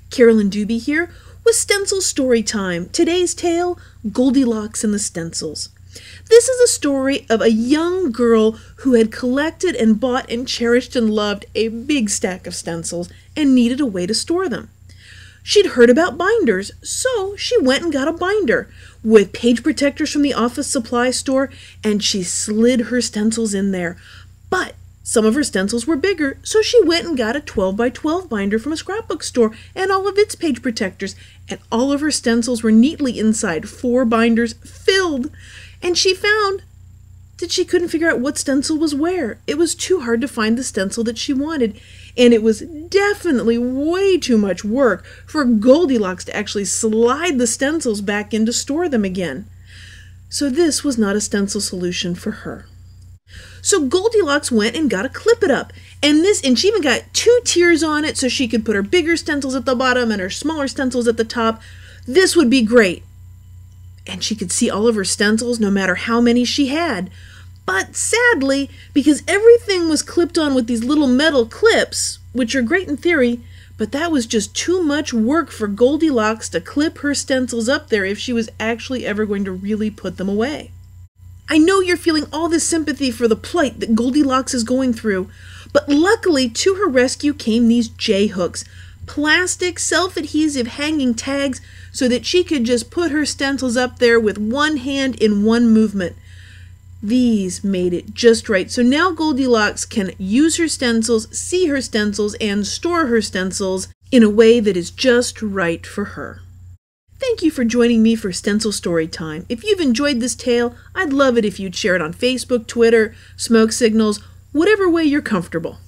Carolyn Dube here with Stencil Story Time. Today's tale, Goldilocks and the Stencils. This is a story of a young girl who had collected and bought and cherished and loved a big stack of stencils and needed a way to store them. She'd heard about binders, so she went and got a binder with page protectors from the office supply store, and she slid her stencils in there. But some of her stencils were bigger, so she went and got a 12 by 12 binder from a scrapbook store and all of its page protectors, and all of her stencils were neatly inside 4 binders filled. And she found that she couldn't figure out what stencil was where. It was too hard to find the stencil that she wanted, and it was definitely way too much work for Goldilocks to actually slide the stencils back in to store them again. So this was not a stencil solution for her. So Goldilocks went and got a Clip-It-Up, and she even got 2 tiers on it so she could put her bigger stencils at the bottom and her smaller stencils at the top. This would be great. And she could see all of her stencils no matter how many she had. But sadly, because everything was clipped on with these little metal clips, which are great in theory, but that was just too much work for Goldilocks to clip her stencils up there if she was actually ever going to really put them away. I know you're feeling all this sympathy for the plight that Goldilocks is going through, but luckily to her rescue came these J-hooks, plastic self-adhesive hanging tags, so that she could just put her stencils up there with one hand in one movement. These made it just right, so now Goldilocks can use her stencils, see her stencils, and store her stencils in a way that is just right for her. Thank you for joining me for Stencil Story Time. If you've enjoyed this tale, I'd love it if you'd share it on Facebook, Twitter, smoke signals, whatever way you're comfortable.